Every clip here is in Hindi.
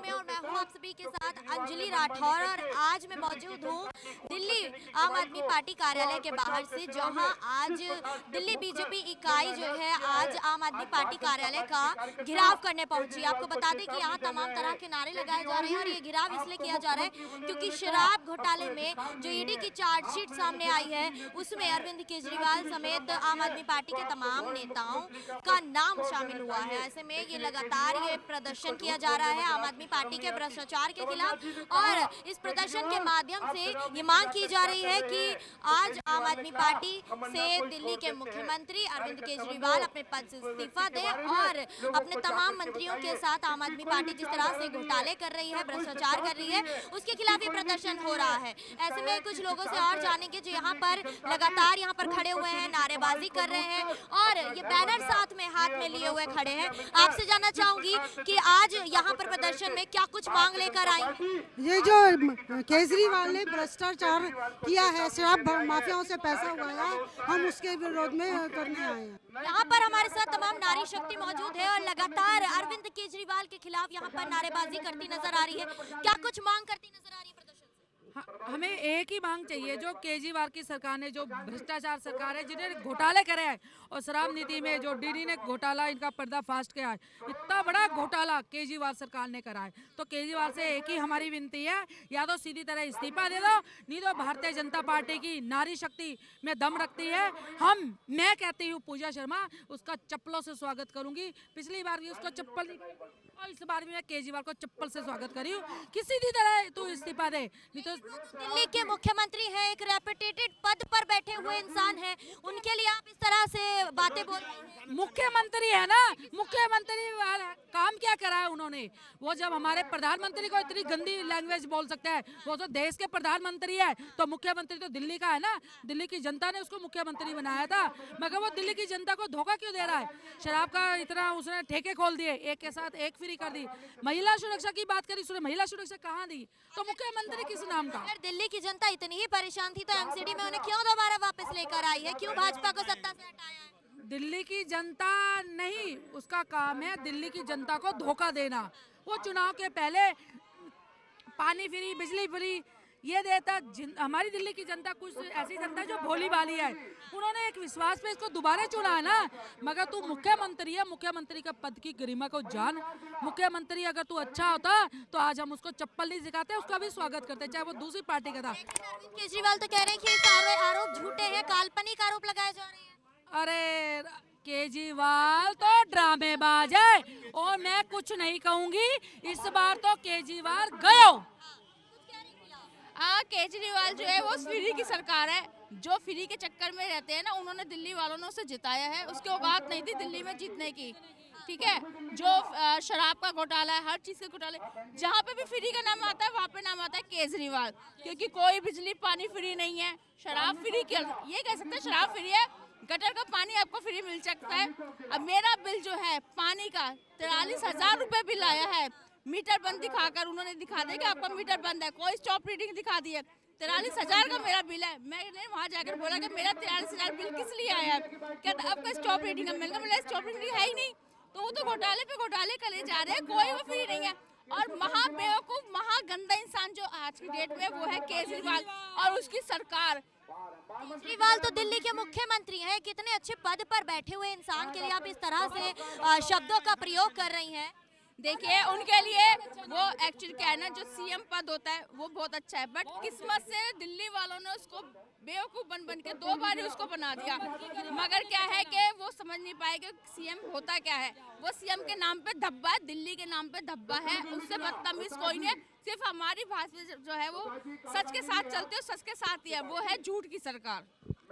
में और मैं हूँ आप सभी के साथ अंजलि राठौर और आज मैं मौजूद हूँ दिल्ली आम आदमी पार्टी कार्यालय के बाहर से, जहां आज दिल्ली बीजेपी इकाई जो है आज आम आदमी पार्टी कार्यालय का घेराव करने पहुंची। आपको बता दें कि यहाँ तमाम तरह के नारे लगाए जा रहे हैं और ये घेराव इसलिए किया जा रहा है क्योंकि शराब घोटाले में जो ईडी की चार्जशीट सामने आई है उसमें अरविंद केजरीवाल समेत आम आदमी पार्टी के तमाम नेताओं का नाम शामिल हुआ है। ऐसे में ये लगातार ये प्रदर्शन किया जा रहा है आम आदमी पार्टी के भ्रष्टाचार के खिलाफ और इस प्रदर्शन के माध्यम से ये मांग की जा रही है कि आज आम आदमी पार्टी से दिल्ली के मुख्यमंत्री अरविंद केजरीवाल अपने पद से इस्तीफा दें और अपने तमाम मंत्रियों के साथ आम आदमी पार्टी जिस तरह से घोटाले कर रही है, भ्रष्टाचार कर रही है, उसके खिलाफ ये प्रदर्शन हो रहा है। ऐसे में कुछ लोगों से और जानेंगे जो यहाँ पर लगातार यहाँ पर खड़े हुए हैं, नारेबाजी कर रहे हैं और ये बैनर साथ में हाथ में लिए हुए खड़े हैं। आपसे जानना चाहूंगी कि आज यहाँ पर प्रदर्शन में क्या कुछ मांग लेकर आई? ये जो केजरीवाल ने भ्रष्टाचार किया है, शराब माफियाओं से पैसा उगाया, हम उसके विरोध में करने आए हैं। यहाँ पर हमारे साथ तमाम नारी शक्ति मौजूद है और लगातार अरविंद केजरीवाल के खिलाफ यहाँ पर नारेबाजी करती नजर आ रही है। क्या कुछ मांग करती नजर आ रही है प्रदर्शन से? हमें एक ही मांग चाहिए, जो केजरीवाल की सरकार ने, जो भ्रष्टाचार सरकार है, जिन्होंने घोटाले करे हैं और शराब नीति में जो डीडी ने घोटाला इनका पर्दाफाश किया है, इतना बड़ा घोटाला केजरीवाल सरकार ने करा है, तो केजरीवाल से एक ही हमारी विनती है, या तो सीधी तरह इस्तीफा दे दो, नहीं तो भारतीय जनता पार्टी की नारी शक्ति में दम रखती है। मैं कहती हूँ पूजा शर्मा उसका चप्पलों से स्वागत करूंगी। पिछली बार भी उसको चप्पल नहीं और इस बार भी मैं केजरीवाल को चप्पल से स्वागत करी हूँ। किसी भी तरह तू इस्तीफा दे, नहीं तो दिल्ली के मुख्यमंत्री हैं, एक रेपुटेटेड पद पर बैठे हुए इंसान हैं, उनके लिए आप इस तरह से बातें बोल रहे हैं? मुख्यमंत्री है ना, मुख्यमंत्री काम क्या करा है उन्होंने? वो जब हमारे प्रधानमंत्री को इतनी गंदी लैंग्वेज बोल सकते हैं, वो तो देश के प्रधानमंत्री है, तो मुख्यमंत्री तो दिल्ली का है ना, दिल्ली की जनता ने उसको मुख्यमंत्री बनाया था, मगर वो दिल्ली की जनता को धोखा क्यों दे रहा है? शराब का इतना उसने ठेके खोल दिए, एक के साथ एक फ्री कर दी। महिला सुरक्षा की बात करी, उसने महिला सुरक्षा कहाँ दी? तो मुख्यमंत्री किस नाम का? अगर दिल्ली की जनता इतनी ही परेशान थी तो एमसीडी में उन्हें क्यों दोबारा वापस लेकर आई है? क्यों भाजपा को सत्ता से हटाया है? दिल्ली की जनता नहीं, उसका काम है दिल्ली की जनता को धोखा देना। वो चुनाव के पहले पानी फ्री, बिजली फ्री ये देता। हमारी दिल्ली की जनता कुछ ऐसी जनता है जो भोली भाली है, उन्होंने एक विश्वास पे इसको दोबारा चुना है ना। मगर तू मुख्यमंत्री है, मुख्यमंत्री का पद की गरिमा को जान। मुख्यमंत्री अगर तू अच्छा होता तो आज हम उसको चप्पल नहीं सिखाते, उसका भी स्वागत करते, चाहे वो दूसरी पार्टी का था। अरविंद केजरीवाल तो कह रहे हैं कि सारे आरोप झूठे हैं, काल्पनिक आरोप लगाए जा रहे हैं। अरे केजरीवाल तो ड्रामेबाज है और मैं कुछ नहीं कहूंगी, इस बार तो केजरीवाल गयो। केजरीवाल जो है वो फ्री की सरकार है, जो फ्री के चक्कर में रहते हैं ना, उन्होंने दिल्ली वालों ने उसे जिताया है, उसकी औकात नहीं थी दिल्ली में जीतने की। ठीक है, जो शराब का घोटाला है, हर चीज के घोटाले, जहाँ पे भी फ्री का नाम आता है वहाँ पे नाम आता है केजरीवाल, क्योंकि कोई बिजली पानी फ्री नहीं है, शराब फ्री ये कह सकते हैं शराब फ्री है, गटर का पानी आपको फ्री मिल सकता है। अब मेरा बिल जो है पानी का 43,000 रुपए बिल आया है, मीटर बंद दिखाकर उन्होंने दिखा दिया कि आपका मीटर बंद है, कोई स्टॉप रीडिंग दिखा दी है। 43,000 का मेरा बिल है। मैंने वहाँ जाकर बोला कि मेरा 43,000 बिल किस लिए आया है? कहता आपका स्टॉप रीडिंग है। मैंने कहा स्टॉप रीडिंग है ही नहीं, तो वो तो घोटाले पे घोटाले करे जा रहे हैं, कोई वो फ्री नहीं है। और महाबेवकूफ महागंदा इंसान जो आज की डेट में वो है केजरीवाल और उसकी सरकार। केजरीवाल तो दिल्ली के मुख्यमंत्री हैं, कितने अच्छे पद पर बैठे हुए इंसान के लिए आप इस तरह से शब्दों का प्रयोग कर रही हैं। देखिए उनके लिए वो एक्चुअली क्या है ना, जो सीएम पद होता है वो बहुत अच्छा है, बट किस्मत से दिल्ली वालों ने उसको बेवकूफ बन के 2 बार ही उसको बना दिया। मगर क्या है कि वो समझ नहीं पाए कि सीएम होता क्या है। वो सीएम के नाम पे धब्बा है, दिल्ली के नाम पे धब्बा है, उससे बदतमीज कोई नहीं है। सिर्फ हमारी भाजपा जो है वो सच के साथ चलती है, सच के साथ ही है, वो है झूठ की सरकार।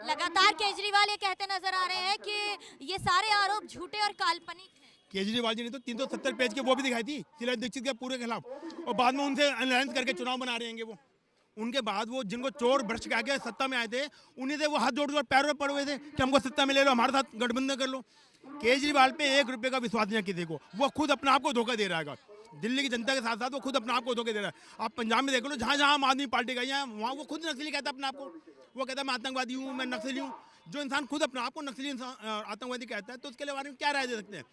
लगातार केजरीवाल ये कहते नजर आ रहे हैं कि ये सारे आरोप झूठे और काल्पनिक हैं। केजरीवाल जी ने तो 370 पेज के वो भी दिखाई थी शीला दीक्षित के पूरे खिलाफ, और बाद में उनसे अलायंस करके चुनाव बना रहे हैं वो। उनके बाद वो जिनको चोर भ्रष्ट कह के सत्ता में आए थे, उन्हीं से वो हाथ जोड़ जोड़ पैरों में पड़े हुए थे कि हमको सत्ता में ले लो, हमारे साथ गठबंधन कर लो। केजरीवाल पे 1 रुपये का विश्वास नहीं है किसी को, वो खुद अपने आप को धोखा दे रहा है। दिल्ली की जनता के साथ साथ वो खुद अपने आप को धोखा दे रहा है। आप पंजाब में देख लो, जहाँ जहाँ आम आदमी पार्टी गई है वहाँ वो खुद नक्सली कहता है अपने आप को। वो कहता है मैं आतंकवादी हूँ, मैं नक्सली हूँ। जो इंसान खुद अपने आप को नक्सली आतंकवादी कहता है तो उसके बारे में क्या राय दे सकते हैं?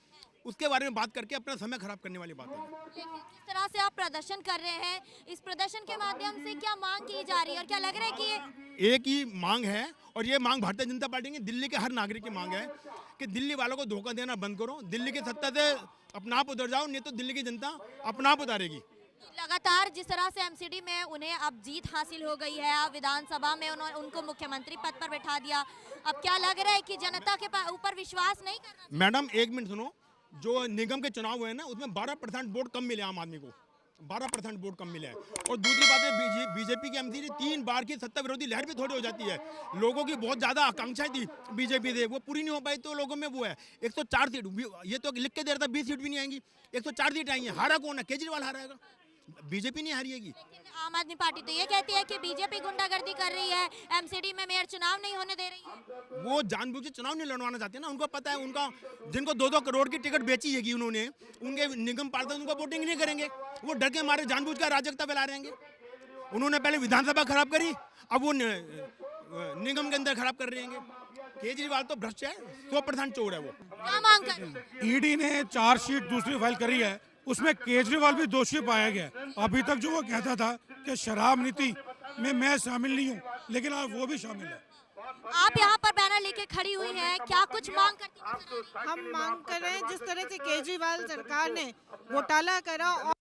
उसके बारे में बात करके अपना समय खराब करने वाली बात है। जिस तरह से आप प्रदर्शन कर रहे हैं, इस प्रदर्शन के माध्यम से क्या मांग की जा रही है और क्या लग रहा है कि एक ही मांग है और ये मांग भारतीय जनता पार्टी की, दिल्ली के हर नागरिक की मांग है कि दिल्ली वालों को धोखा देना बंद करो, दिल्ली की सत्ता से अपना आप उतर जाओ, नहीं तो दिल्ली की जनता अपना आप उतारेगी। लगातार जिस तरह से एमसीडी में उन्हें अब जीत हासिल हो गई है, अब विधानसभा में उनको मुख्यमंत्री पद पर बैठा दिया, अब क्या लग रहा है कि जनता के ऊपर विश्वास नहीं कर रहा? मैडम एक मिनट सुनो, जो निगम के चुनाव हुए ना उसमें 12% वोट कम मिले आम आदमी को, 12% वोट कम मिला है। और दूसरी बात है बीजेपी की एमसीडी 3 बार की सत्ता विरोधी लहर भी थोड़ी हो जाती है। लोगों की बहुत ज्यादा आकांक्षाएं थी बीजेपी से, वो पूरी नहीं हो पाई तो लोगों में वो है 104 सीट, ये तो लिख के दे रहा था 20 सीट भी नहीं आएंगी, 104 सीट आई है। हारा कौन है? केजरीवाल हारेगा, बीजेपी नहीं हारिएगी। आम आदमी पार्टी तो ये कहती है कि बीजेपी गुंडागर्दी कर रही है, एमसीडी में मेयर चुनाव नहीं होने दे रही है। वो जानबूझ के चुनाव नहीं लड़वाना चाहते ना, उनको पता है उनका जिनको 2-2 करोड़ की टिकट बेची है उन्होंने, उनके निगम पार्षद उनको वोटिंग नहीं करेंगे, वो डर के मारे जानबूझ कर अराजकता फैला रहे हैं। उन्होंने पहले विधानसभा खराब करी, अब वो निगम के अंदर खराब कर रहे हैं। केजरीवाल तो भ्रष्ट है, 100% चोर है वो। क्या मांग कर रहे हैं? ईडी ने चार्जशीट दूसरी फाइल करी है, उसमें केजरीवाल भी दोषी पाया गया। अभी तक जो वो कहता था कि शराब नीति में मैं शामिल नहीं हूँ, लेकिन आज वो भी शामिल है। आप यहाँ पर बैनर लेके खड़ी हुई हैं, क्या कुछ मांग करती हैं? हम मांग कर रहे हैं जिस तरह से केजरीवाल सरकार ने घोटाला करा और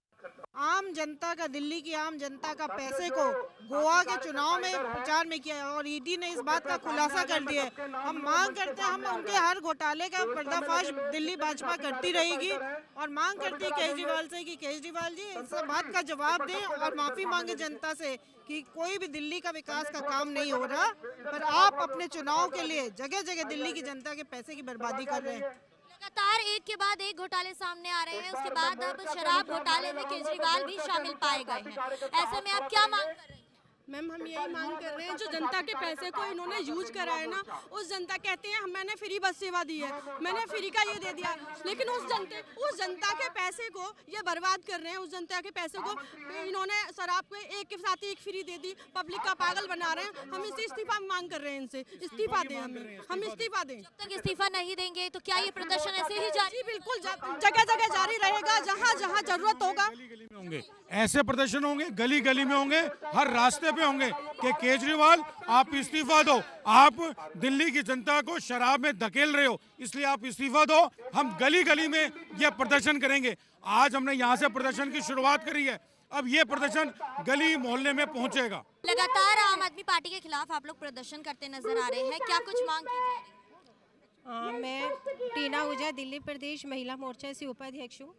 आम जनता का, दिल्ली की आम जनता का पैसे को गोवा के चुनाव में प्रचार में किया और ईडी ने इस बात का खुलासा कर दिया है। हम मांग करते हैं, हम उनके हर घोटाले का पर्दाफाश दिल्ली भाजपा करती रहेगी और मांग करती है केजरीवाल से कि केजरीवाल जी इस बात का जवाब दें और माफी मांगे जनता से कि कोई भी दिल्ली का विकास का काम नहीं हो रहा, पर आप अपने चुनाव के लिए जगह जगह दिल्ली की जनता के पैसे की बर्बादी कर रहे हैं। लगातार एक के बाद एक घोटाले सामने आ रहे हैं, उसके बाद अब शराब घोटाले में केजरीवाल भी शामिल पाए गए हैं। ऐसे में आप क्या मांग कर रहे हैं? मैम हम यही मांग कर रहे हैं, जो जनता के पैसे को इन्होंने यूज करा है ना, उस जनता कहते हैं मैंने फ्री बस सेवा दी है, मैंने फ्री का ये दे दिया, लेकिन उस जनता के पैसे को ये बर्बाद कर रहे हैं। उस जनता के पैसे को इन्होंने शराब को एक के साथ एक फ्री दे दी, पब्लिक का पागल बना रहे हैं। हम इसे इस्तीफा मांग कर रहे हैं, इनसे इस्तीफा दें, हम इस्तीफा दें। जब तक इस्तीफा नहीं देंगे तो क्या ये प्रदर्शन ऐसे ही जारी? बिल्कुल जगह जगह जारी रहेगा, जहाँ जहाँ जरूरत होगा। होंगे ऐसे प्रदर्शन, होंगे गली गली में, होंगे हर रास्ते पे होंगे कि केजरीवाल आप इस्तीफा दो, आप दिल्ली की जनता को शराब में धकेल रहे हो, इसलिए आप इस्तीफा दो। हम गली गली में ये प्रदर्शन करेंगे। आज हमने यहाँ से प्रदर्शन की शुरुआत करी है, अब ये प्रदर्शन गली मोहल्ले में पहुँचेगा। लगातार आम आदमी पार्टी के खिलाफ आप लोग प्रदर्शन करते नजर आ रहे हैं, क्या कुछ मांग की जा रही है? मैं टीना आहूजा दिल्ली प्रदेश महिला मोर्चा से उपाध्यक्ष हूँ।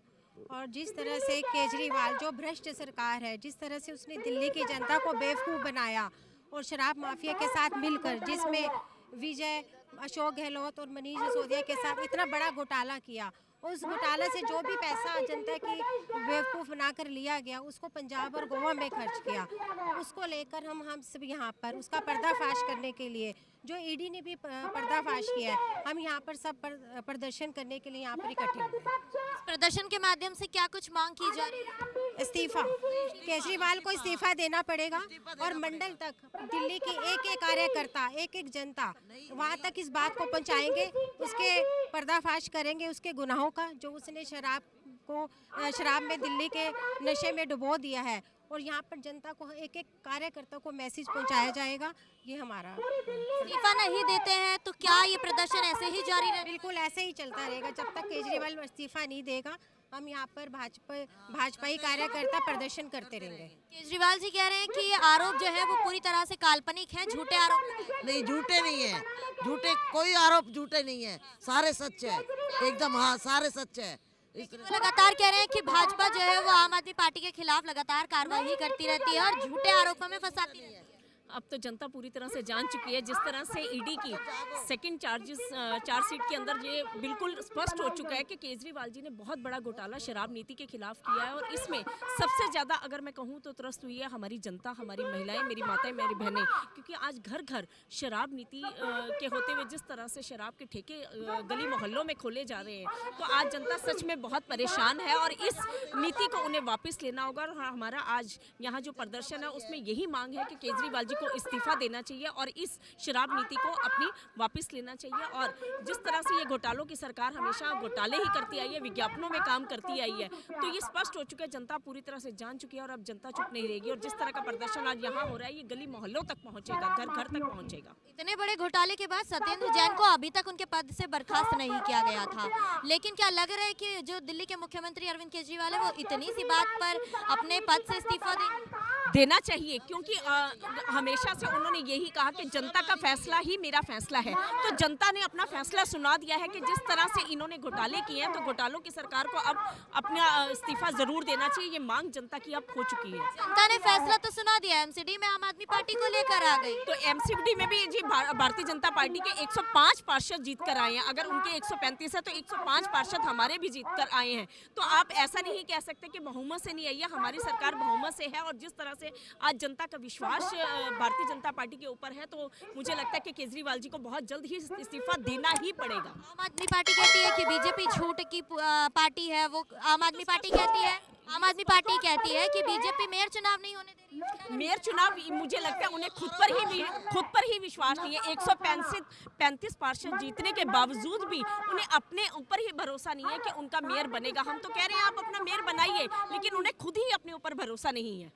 और जिस तरह से केजरीवाल जो भ्रष्ट सरकार है, जिस तरह से उसने दिल्ली की जनता को बेवकूफ़ बनाया और शराब माफिया के साथ मिलकर, जिसमें विजय, अशोक गहलोत और मनीष सिसोदिया के साथ इतना बड़ा घोटाला किया, उस घोटाला से जो भी पैसा जनता की बेवकूफ़ बनाकर लिया गया उसको पंजाब और गोवा में खर्च किया, उसको लेकर हम सब यहाँ पर उसका पर्दाफाश करने के लिए, जो ईडी ने भी पर्दाफाश किया है, हम यहाँ पर सब प्रदर्शन करने के लिए यहाँ पर इकट्ठे हुए हैं। इस प्रदर्शन के माध्यम से क्या कुछ मांग की जा रही है? इस्तीफा, केजरीवाल को इस्तीफा देना पड़ेगा और मंडल तक दिल्ली की एक एक कार्यकर्ता, एक एक जनता वहाँ तक इस बात को पहुँचाएंगे, उसके पर्दाफाश करेंगे उसके गुनाहों का, जो उसने शराब में दिल्ली के नशे में डुबो दिया है, और यहाँ पर जनता को, एक एक कार्यकर्ता को मैसेज पहुँचाया जाएगा। ये हमारा, इस्तीफा नहीं देते हैं तो क्या ये प्रदर्शन ऐसे ही जारी रहेगा? बिल्कुल ऐसे ही चलता रहेगा जब तक केजरीवाल इस्तीफा नहीं देगा। हम यहाँ पर भाजपाई कार्यकर्ता प्रदर्शन करते रहेंगे। केजरीवाल जी कह रहे हैं कि ये आरोप जो है वो पूरी तरह से काल्पनिक है, झूठे आरोप। नहीं, झूठे नहीं है, झूठे कोई आरोप झूठे नहीं है, सारे सच है एकदम। हाँ, सारे सच है। वो लगातार कह रहे हैं कि भाजपा जो है वो आम आदमी पार्टी के खिलाफ लगातार कार्रवाई करती रहती है और झूठे आरोपों में फंसाती है। अब तो जनता पूरी तरह से जान चुकी है, जिस तरह से ईडी की सेकंड चार्जशीट के अंदर ये बिल्कुल स्पष्ट हो चुका है कि केजरीवाल जी ने बहुत बड़ा घोटाला शराब नीति के खिलाफ किया है। और इसमें सबसे ज़्यादा अगर मैं कहूँ तो त्रस्त हुई है हमारी जनता, हमारी महिलाएं, मेरी माताएं, मेरी बहनें, क्योंकि आज घर घर शराब नीति के होते हुए जिस तरह से शराब के ठेके गली मोहल्लों में खोले जा रहे हैं, तो आज जनता सच में बहुत परेशान है और इस नीति को उन्हें वापस लेना होगा। और हमारा आज यहाँ जो प्रदर्शन है उसमें यही मांग है कि केजरीवाल जी को इस्तीफा देना चाहिए और इस शराब नीति को अपनी वापस लेना चाहिए। और जिस तरह से ये घोटालों की सरकार हमेशा घोटाले ही करती आई है, विज्ञापनों में काम करती आई है, तो ये स्पष्ट हो चुका है, जनता पूरी तरह से जान चुकी है और अब जनता चुप नहीं रहेगी। और जिस तरह का प्रदर्शन आज यहाँ हो रहा है, ये गली मोहल्लों तक पहुंचेगा, घर घर तक पहुंचेगा। इतने बड़े घोटाले के बाद सत्येंद्र जैन को अभी तक उनके पद से बर्खास्त नहीं किया गया था, लेकिन क्या लग रहा है कि जो दिल्ली के मुख्यमंत्री अरविंद केजरीवाल है वो इतनी सी बात पर अपने पद से इस्तीफा देना चाहिए? क्योंकि हमेशा से उन्होंने यही कहा कि जनता का फैसला ही मेरा फैसला है। तो जनता ने अपना फैसला सुना दिया है कि जिस तरह से इन्होंने घोटाले किए हैं, तो घोटालों की सरकार को अब अपना इस्तीफा जरूर देना चाहिए। ये मांग जनता की अब हो चुकी है। जनता ने फैसला तो सुना दिया, एमसीडी में आम आदमी पार्टी को लेकर आ गई। तो एमसीडी में भी जी भारतीय जनता पार्टी के 105 पार्षद जीत कर आए हैं। अगर उनके 135 है तो 105 पार्षद हमारे भी जीत कर आए हैं। तो आप ऐसा नहीं कह सकते कि बहुमत से नहीं आई है, हमारी सरकार बहुमत से है। और जिस तरह से आज जनता का विश्वास भारतीय जनता पार्टी के ऊपर है, तो मुझे लगता है कि केजरीवाल जी को बहुत जल्द ही इस्तीफा देना ही पड़ेगा। आम आदमी पार्टी कहती है कि बीजेपी झूठ की पार्टी है, वो आम आदमी पार्टी कहती है कि बीजेपी मेयर चुनाव नहीं होने दे रही। मेयर चुनाव मुझे लगता है उन्हें खुद पर ही विश्वास नहीं है। 135 पार्षद जीतने के बावजूद भी उन्हें अपने ऊपर ही भरोसा नहीं है कि उनका मेयर बनेगा। हम तो कह रहे हैं आप अपना मेयर बनाइए, लेकिन उन्हें खुद ही अपने ऊपर भरोसा नहीं है।